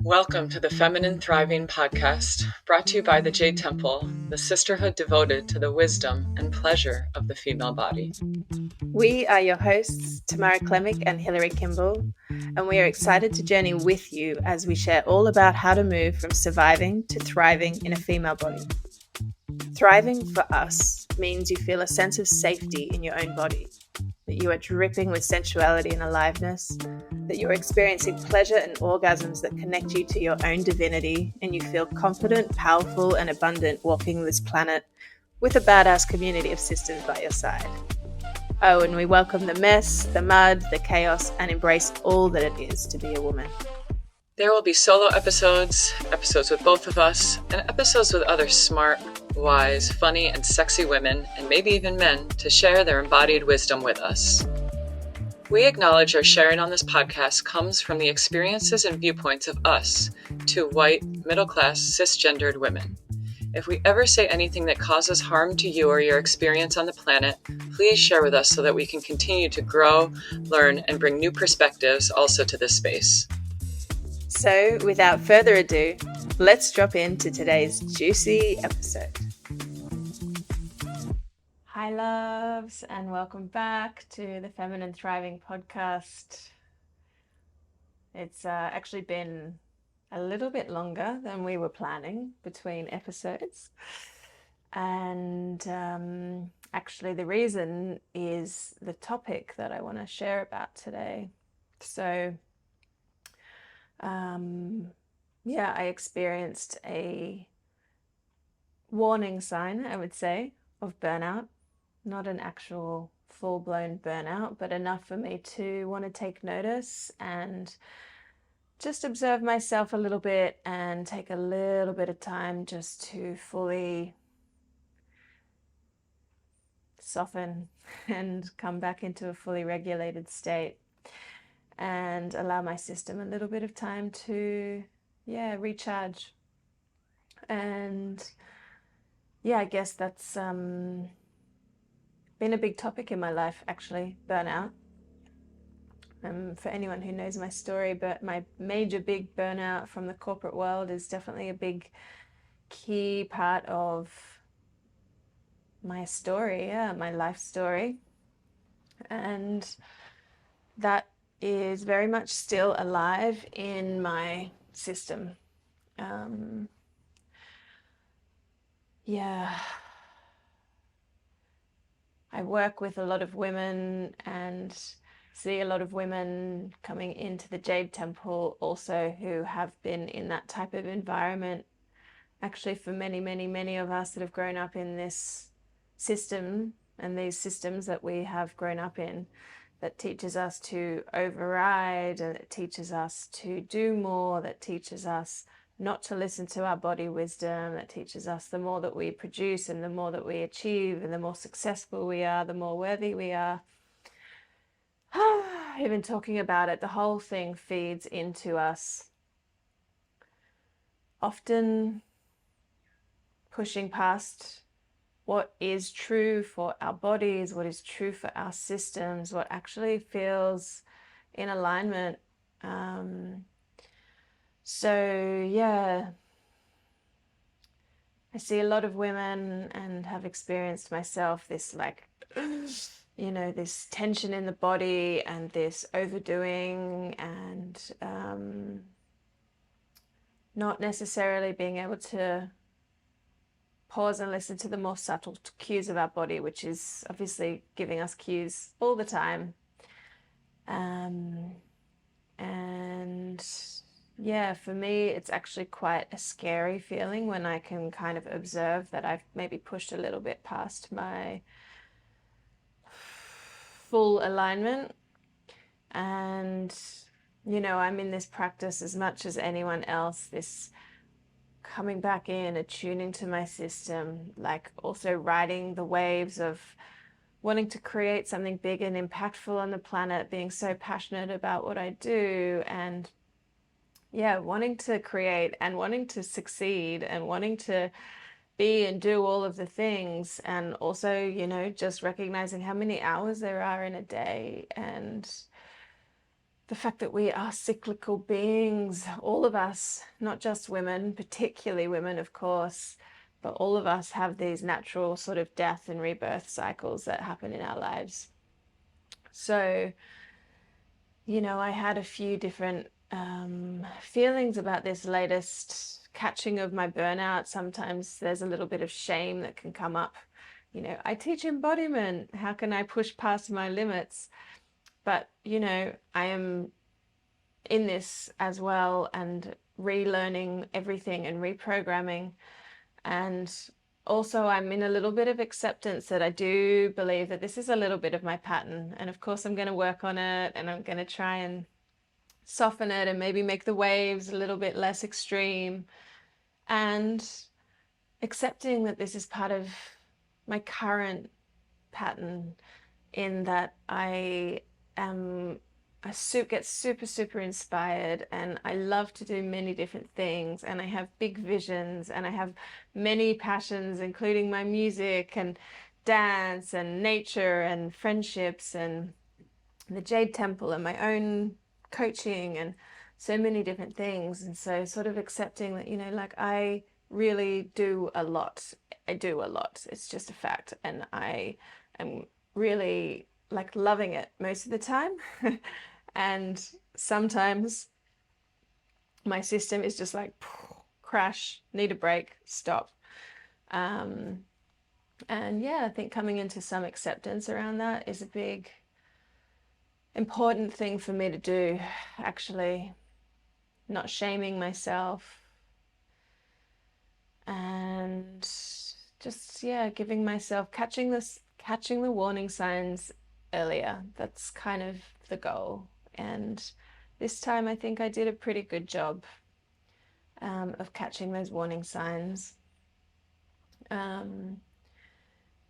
Welcome to the Feminine Thriving Podcast, brought to you by the Jade Temple, the sisterhood devoted to the wisdom and pleasure of the female body. We are your hosts, Tamara Klemich and Hilary Kimball, and we are excited to journey with you as we share all about how to move from surviving to thriving in a female body. Thriving for us means you feel a sense of safety in your own body, that you are dripping with sensuality and aliveness, that you're experiencing pleasure and orgasms that connect you to your own divinity, and you feel confident, powerful, and abundant walking this planet with a badass community of sisters by your side. Oh, and we welcome the mess, the mud, the chaos, and embrace all that it is to be a woman. There will be solo episodes, episodes with both of us, and episodes with other smart, wise, funny, and sexy women, and maybe even men, to share their embodied wisdom with us. We acknowledge our sharing on this podcast comes from the experiences and viewpoints of us, two white, middle-class, cisgendered women. If we ever say anything that causes harm to you or your experience on the planet, please share with us so that we can continue to grow, learn, and bring new perspectives also to this space. So, without further ado, let's drop into today's juicy episode. Hi, loves, and welcome back to the Feminine Thriving Podcast. It's actually been a little bit longer than we were planning between episodes. And actually the reason is the topic that I want to share about today. So, I experienced a warning sign, I would say, of burnout. Not an actual full-blown burnout, but enough for me to want to take notice and just observe myself a little bit and take a little bit of time just to fully soften and come back into a fully regulated state and allow my system a little bit of time to recharge. And I guess that's been a big topic in my life, actually, burnout. For anyone who knows my story, but my major big burnout from the corporate world is definitely a big key part of my story, my life story. And that is very much still alive in my system. I work with a lot of women and see a lot of women coming into the Jade Temple also who have been in that type of environment. Actually, for many, many, many of us that have grown up in this system and these systems that we have grown up in, that teaches us to override, and it teaches us to do more, that teaches us not to listen to our body wisdom, that teaches us the more that we produce and the more that we achieve and the more successful we are, the more worthy we are. Even talking about it, the whole thing feeds into us. Often pushing past what is true for our bodies, what is true for our systems, what actually feels in alignment. I see a lot of women and have experienced myself this this tension in the body and this overdoing and not necessarily being able to pause and listen to the more subtle cues of our body, which is obviously giving us cues all the time. For me, it's actually quite a scary feeling when I can kind of observe that I've maybe pushed a little bit past my full alignment. And, I'm in this practice as much as anyone else, this coming back in, attuning to my system, like also riding the waves of wanting to create something big and impactful on the planet, being so passionate about what I do, and wanting to create and wanting to succeed and wanting to be and do all of the things, and also, just recognizing how many hours there are in a day. And the fact that we are cyclical beings, all of us, not just women, particularly women, of course, but all of us have these natural sort of death and rebirth cycles that happen in our lives. So, I had a few different feelings about this latest catching of my burnout. Sometimes there's a little bit of shame that can come up. I teach embodiment. How can I push past my limits? But, I am in this as well and relearning everything and reprogramming. And also I'm in a little bit of acceptance that I do believe that this is a little bit of my pattern. And of course I'm going to work on it, and I'm going to try and soften it and maybe make the waves a little bit less extreme, and accepting that this is part of my current pattern, in that I get super inspired, and I love to do many different things, and I have big visions, and I have many passions, including my music and dance and nature and friendships and the Jade Temple and my own coaching and so many different things. And so sort of accepting that, like, I really do a lot. I do a lot. It's just a fact. And I am really like loving it most of the time. And sometimes my system is just like crash, need a break, stop. And yeah, I think coming into some acceptance around that is a big important thing for me to do, actually. Not shaming myself, and just giving myself catching the warning signs earlier. That's kind of the goal. And this time I think I did a pretty good job of catching those warning signs. And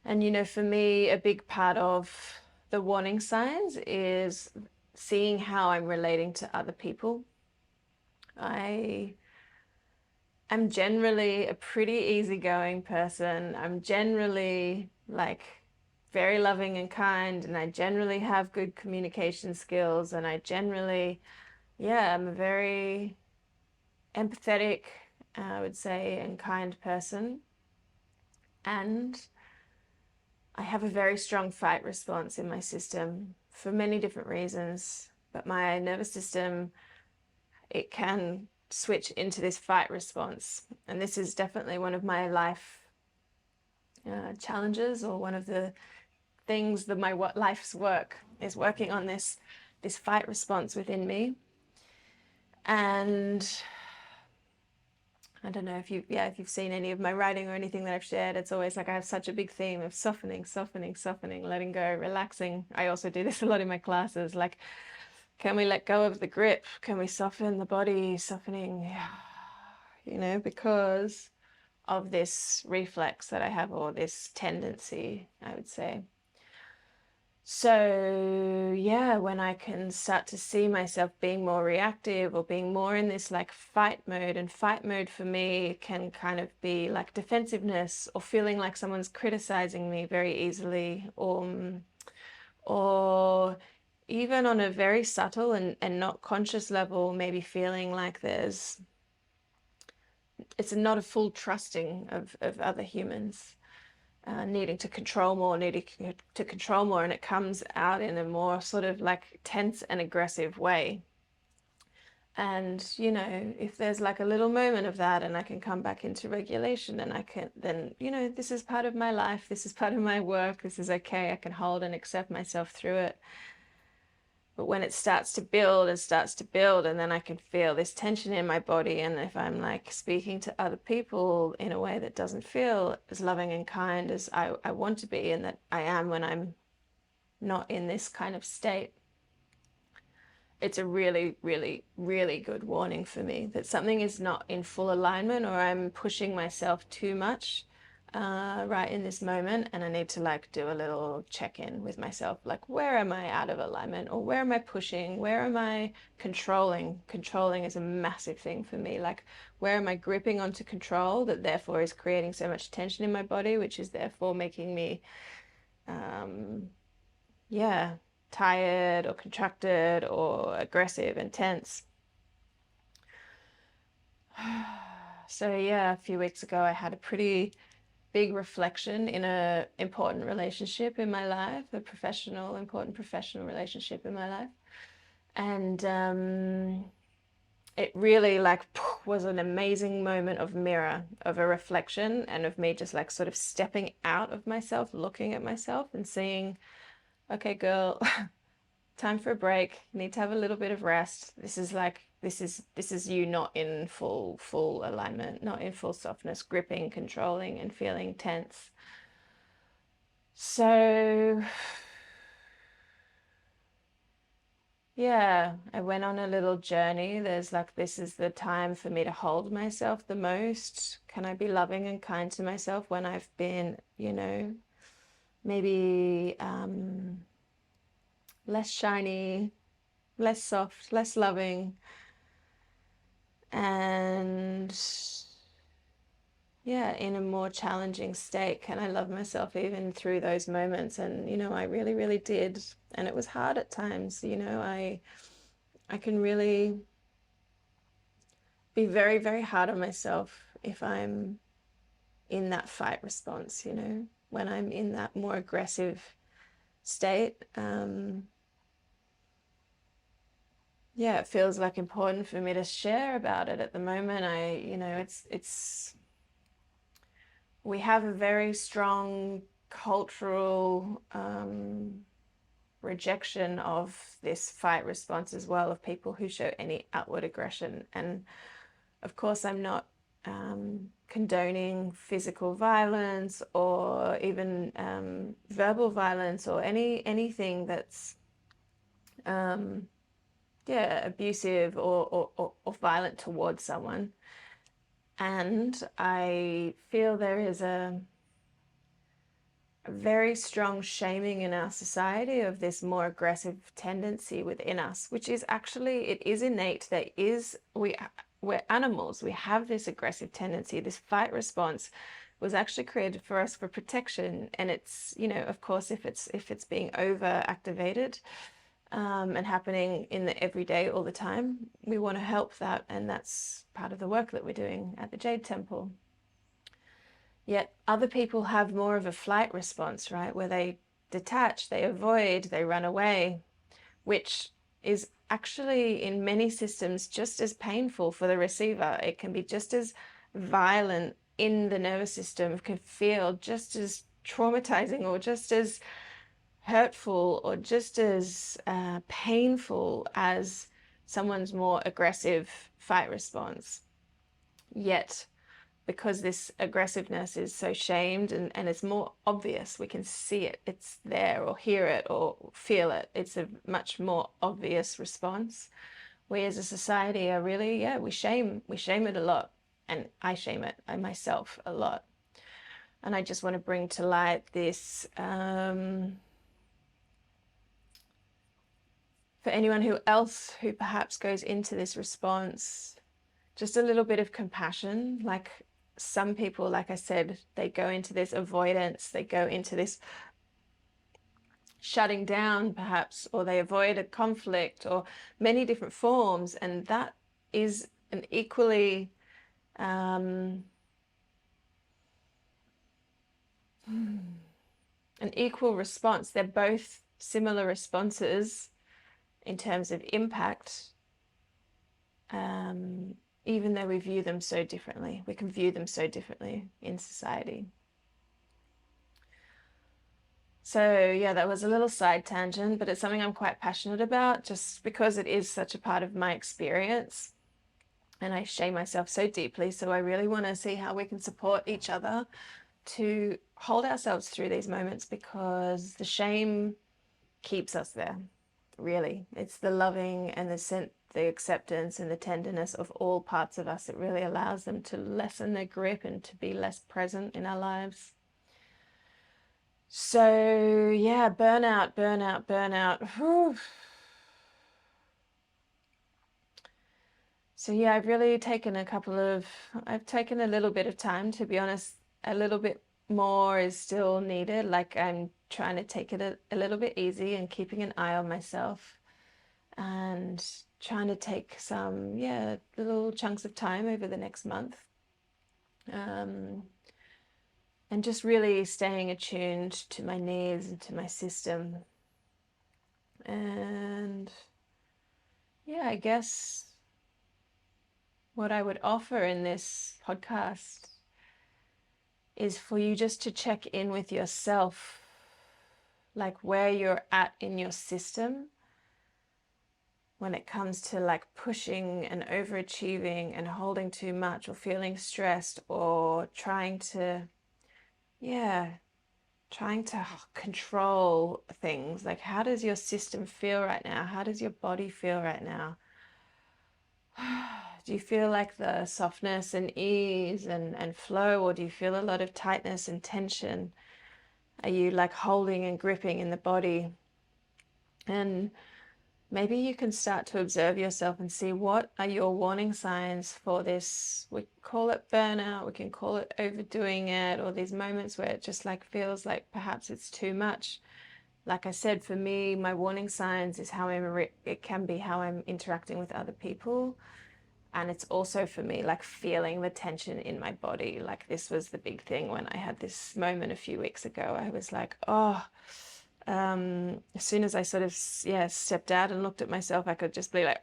for me, a big part of the warning signs is seeing how I'm relating to other people. I am generally a pretty easygoing person. I'm generally like very loving and kind, and I generally have good communication skills, and I generally, I'm a very empathetic, I would say, and kind person. And I have a very strong fight response in my system for many different reasons, but my nervous system, it can switch into this fight response. And this is definitely one of my life challenges, or one of the things that my life's work is working on, this fight response within me. And I don't know if you've seen any of my writing or anything that I've shared, it's always like I have such a big theme of softening, letting go, relaxing. I also do this a lot in my classes. Like, can we let go of the grip? Can we soften the body? Softening, because of this reflex that I have, or this tendency, I would say. So when I can start to see myself being more reactive, or being more in this like fight mode, and fight mode for me can kind of be like defensiveness, or feeling like someone's criticizing me very easily, or even on a very subtle and not conscious level, maybe feeling like it's not a full trusting of other humans. Needing to control more, and it comes out in a more sort of like tense and aggressive way. And if there's like a little moment of that, and I can come back into regulation, and I can then, this is part of my life, this is part of my work, this is okay, I can hold and accept myself through it. But when it starts to build, and then I can feel this tension in my body, and if I'm like speaking to other people in a way that doesn't feel as loving and kind as I want to be, and that I am when I'm not in this kind of state, it's a really, really, really good warning for me that something is not in full alignment, or I'm pushing myself too much right in this moment, and I need to like do a little check-in with myself, like, where am I out of alignment, or where am I pushing, where am I controlling is a massive thing for me. Like, where am I gripping onto control that therefore is creating so much tension in my body, which is therefore making me tired or contracted or aggressive and tense. So yeah, a few weeks ago I had a pretty big reflection in a important relationship in my life, important professional relationship in my life. And it really like was an amazing moment of mirror, of a reflection, and of me just like sort of stepping out of myself, looking at myself and seeing, okay, girl, time for a break. You need to have a little bit of rest. This is you not in full alignment, not in full softness, gripping, controlling, and feeling tense. So yeah, I went on a little journey. There's like, this is the time for me to hold myself the most. Can I be loving and kind to myself when I've been, maybe less shiny, less soft, less loving? And yeah, in a more challenging state, can I love myself even through those moments? And, I really, really did. And it was hard at times. I can really be very, very hard on myself if I'm in that fight response, when I'm in that more aggressive state. Yeah, it feels like important for me to share about it at the moment. We have a very strong cultural rejection of this fight response as well, of people who show any outward aggression. And of course, I'm not condoning physical violence or even verbal violence or anything that's abusive or violent towards someone. And I feel there is a very strong shaming in our society of this more aggressive tendency within us, which is actually, it is innate. We're animals. We have this aggressive tendency. This fight response was actually created for us for protection. And it's, of course, if it's being over activated and happening in the everyday all the time, we want to help that. And that's part of the work that we're doing at the Jade Temple. Yet other people have more of a flight response, right? Where they detach, they avoid, they run away, which is actually in many systems just as painful for the receiver. It can be just as violent in the nervous system, can feel just as traumatizing or just as hurtful or just as painful as someone's more aggressive fight response. Yet, because this aggressiveness is so shamed and it's more obvious, we can see it, it's there, or hear it or feel it, it's a much more obvious response. We as a society are really, we shame it a lot. And I shame it, I myself, a lot. And I just want to bring to light this, for anyone else who perhaps goes into this response, just a little bit of compassion. Like, some people, like I said, they go into this avoidance, they go into this shutting down perhaps, or they avoid a conflict, or many different forms. And that is an equally an equal response. They're both similar responses in terms of impact, even though we view them so differently. We can view them so differently in society. So yeah, that was a little side tangent, but it's something I'm quite passionate about, just because it is such a part of my experience. And I shame myself so deeply. So I really want to see how we can support each other to hold ourselves through these moments, because the shame keeps us there. Really, it's the loving and the acceptance and the tenderness of all parts of us. It really allows them to lessen their grip and to be less present in our lives. So yeah, burnout. Whew. So yeah, I've taken a little bit of time, to be honest, a little bit more is still needed. Like I'm trying to take it a little bit easy and keeping an eye on myself and trying to take some, yeah, little chunks of time over the next month. And just really staying attuned to my needs and to my system. And yeah, I guess what I would offer in this podcast is for you just to check in with yourself, like where you're at in your system when it comes to like pushing and overachieving and holding too much or feeling stressed or trying to, yeah, trying to control things. Like, how does your system feel right now? How does your body feel right now? Do you feel like the softness and ease and flow, or do you feel a lot of tightness and tension? Are you like holding and gripping in the body? And maybe you can start to observe yourself and see what are your warning signs for this. We call it burnout, we can call it overdoing it, or these moments where it just like feels like perhaps it's too much. Like I said, for me, my warning signs is how it can be how I'm interacting with other people. And it's also for me like feeling the tension in my body. Like this was the big thing when I had this moment a few weeks ago. I was like, oh, as soon as I sort of, yeah, stepped out and looked at myself, I could just be like,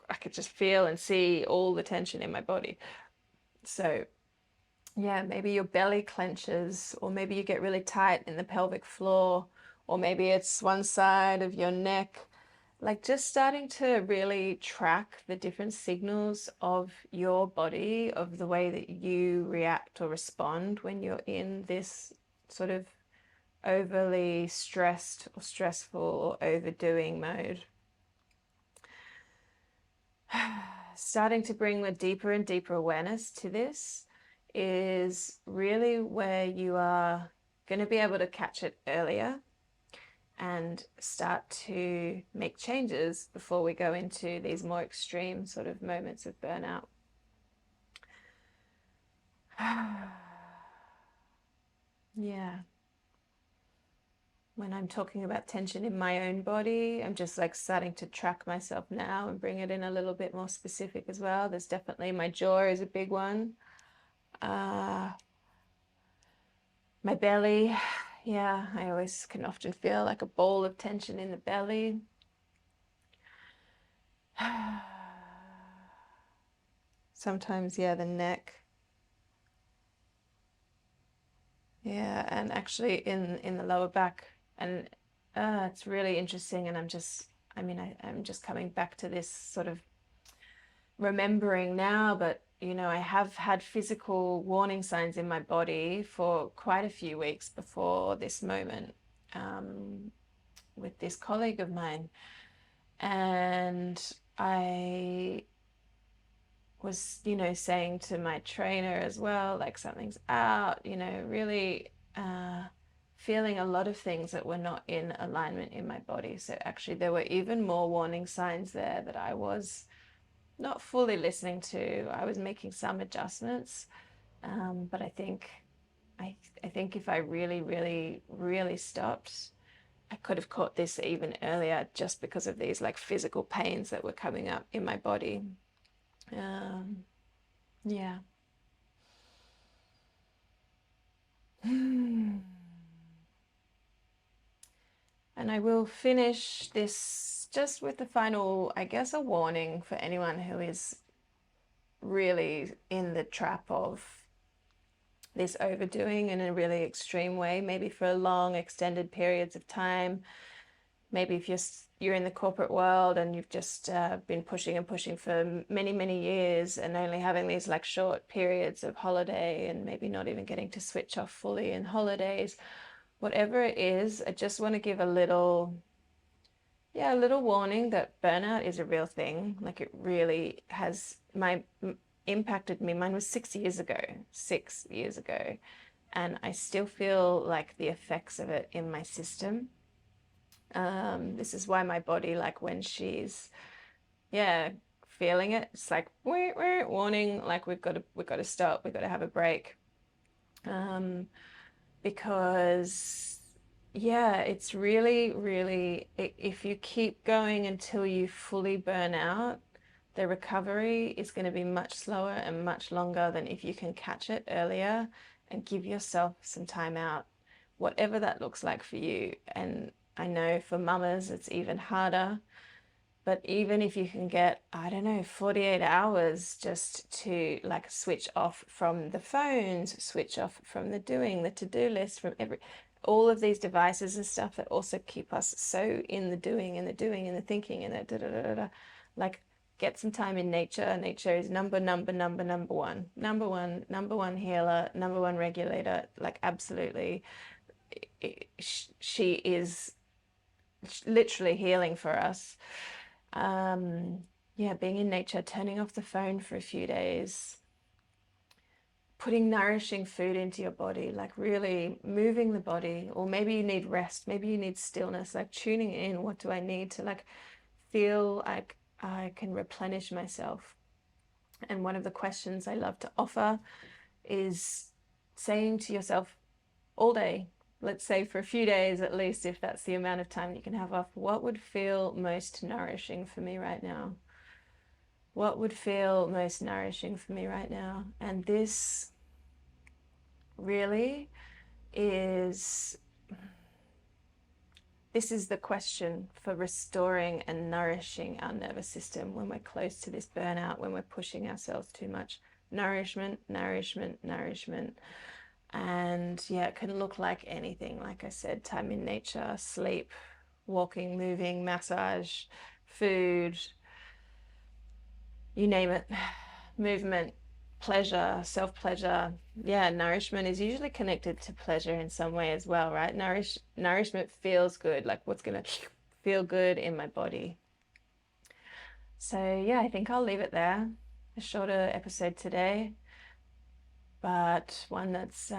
I could just feel and see all the tension in my body. So yeah, maybe your belly clenches, or maybe you get really tight in the pelvic floor, or maybe it's one side of your neck. Like just starting to really track the different signals of your body, of the way that you react or respond when you're in this sort of overly stressed or stressful or overdoing mode. Starting to bring a deeper and deeper awareness to this is really where you are going to be able to catch it earlier and start to make changes before we go into these more extreme sort of moments of burnout. Yeah. When I'm talking about tension in my own body, I'm just like starting to track myself now and bring it in a little bit more specific as well. There's definitely my jaw is a big one. My belly, yeah, I always can often feel like a ball of tension in the belly. Sometimes, yeah, the neck. Yeah, and actually in the lower back. And it's really interesting. And I'm just coming back to this sort of remembering now, but I have had physical warning signs in my body for quite a few weeks before this moment, with this colleague of mine. And I was, saying to my trainer as well, like something's out, really feeling a lot of things that were not in alignment in my body. So actually, there were even more warning signs there that I was not fully listening to. I was making some adjustments, but I think if I really, really, really stopped, I could have caught this even earlier just because of these like physical pains that were coming up in my body. Yeah. And I will finish this just with the final, I guess, a warning for anyone who is really in the trap of this overdoing in a really extreme way, maybe for long extended periods of time. Maybe if you're in the corporate world and you've just been pushing and pushing for many, many years and only having these like short periods of holiday and maybe not even getting to switch off fully in holidays. Whatever it is, I just want to give a little warning that burnout is a real thing. Like it really has impacted me. Mine was 6 years ago, 6 years ago. And I still feel like the effects of it in my system. This is why my body, like when she's, yeah, feeling it, it's like warning, like we've got to stop, we've got to have a break. because yeah, it's really, really, if you keep going until you fully burn out, the recovery is going to be much slower and much longer than if you can catch it earlier and give yourself some time out, whatever that looks like for you. And I know for mamas, it's even harder. But even if you can get, I don't know, 48 hours just to like switch off from the phones, switch off from the doing, the to-do list, from all of these devices and stuff that also keep us so in the doing and the doing and the thinking and the da da da da da. Like, get some time in nature. Nature is number one healer, number one regulator. Like, absolutely, she is literally healing for us. Yeah, being in nature, turning off the phone for a few days, putting nourishing food into your body, like really moving the body. Or maybe you need rest, maybe you need stillness, like tuning in. What do I need to like feel like I can replenish myself? And one of the questions I love to offer is saying to yourself all day, let's say for a few days at least, if that's the amount of time you can have off, what would feel most nourishing for me right now? What would feel most nourishing for me right now? And this really is the question for restoring and nourishing our nervous system when we're close to this burnout, when we're pushing ourselves too much. Nourishment, nourishment, nourishment. And yeah, it can look like anything. Like I said, time in nature, sleep, walking, moving, massage, food, you name it, movement, pleasure, self-pleasure. Yeah, nourishment is usually connected to pleasure in some way as well, right? Nourishment feels good, like what's going to feel good in my body. So yeah, I think I'll leave it there. A shorter episode today, but one that's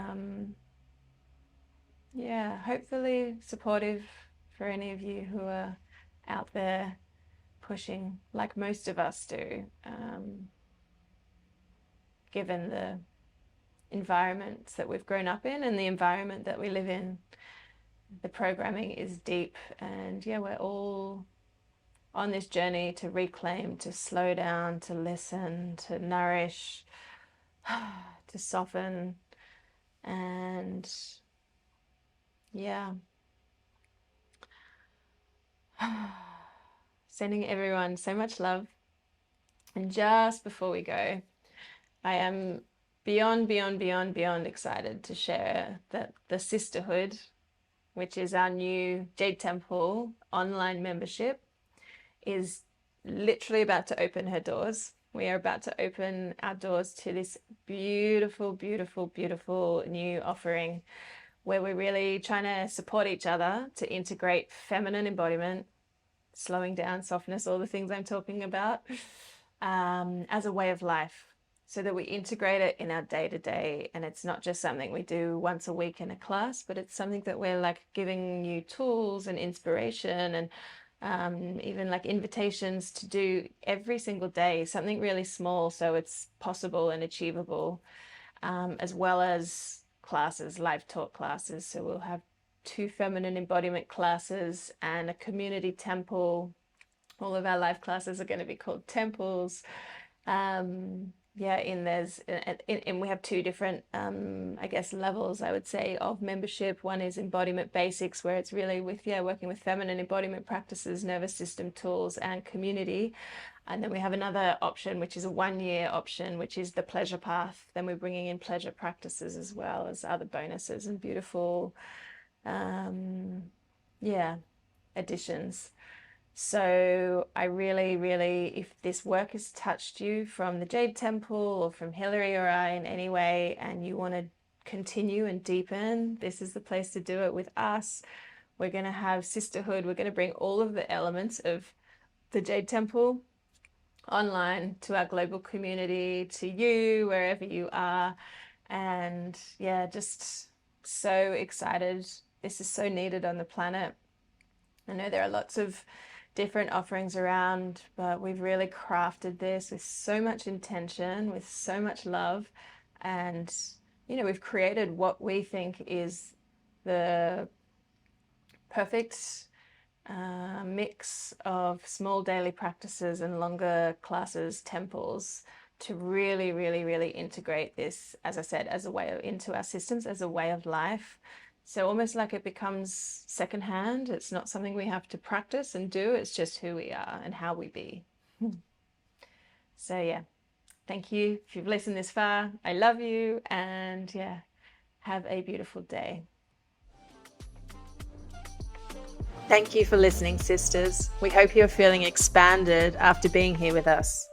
yeah, hopefully supportive for any of you who are out there pushing like most of us do, given the environments that we've grown up in and the environment that we live in. The programming is deep, and yeah, we're all on this journey to reclaim, to slow down, to listen, to nourish, to soften, and yeah. Sending everyone so much love. And just before we go, I am beyond excited to share that the Sisterhood, which is our new Jade Temple online membership, is literally about to open her doors. We are about to open our doors to this beautiful, beautiful, beautiful new offering where we're really trying to support each other to integrate feminine embodiment, slowing down, softness, all the things I'm talking about, as a way of life, so that we integrate it in our day-to-day. And it's not just something we do once a week in a class, but it's something that we're like giving you tools and inspiration and even like invitations to do every single day, something really small so it's possible and achievable, as well as classes, live talk classes. So we'll have 2 feminine embodiment classes and a community temple. All of our live classes are going to be called temples. Yeah, and we have 2 different, I guess, levels, I would say, of membership. One is embodiment basics, where it's really with, yeah, working with feminine embodiment practices, nervous system tools, and community. And then we have another option, which is a 1-year option, which is the pleasure path. Then we're bringing in pleasure practices as well as other bonuses and beautiful, yeah, additions. So I really, really, if this work has touched you from the Jade Temple or from Hillary or I in any way, and you want to continue and deepen, this is the place to do it with us. We're going to have Sisterhood. We're going to bring all of the elements of the Jade Temple online to our global community, to you, wherever you are. And yeah, just so excited. This is so needed on the planet. I know there are lots of different offerings around, but we've really crafted this with so much intention, with so much love. And, you know, we've created what we think is the perfect mix of small daily practices and longer classes, temples, to really, really, really integrate this, as I said, as a way of, into our systems, as a way of life. So almost like it becomes secondhand. It's not something we have to practice and do. It's just who we are and how we be. So yeah, thank you if you've listened this far. I love you, and yeah, have a beautiful day. Thank you for listening, sisters. We hope you're feeling expanded after being here with us.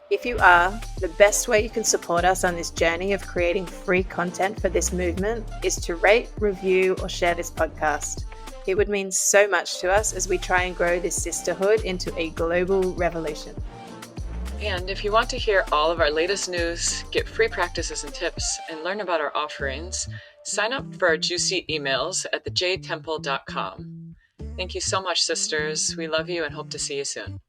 If you are, the best way you can support us on this journey of creating free content for this movement is to rate, review, or share this podcast. It would mean so much to us as we try and grow this sisterhood into a global revolution. And if you want to hear all of our latest news, get free practices and tips, and learn about our offerings, sign up for our juicy emails at thejadetemple.com. Thank you so much, sisters. We love you and hope to see you soon.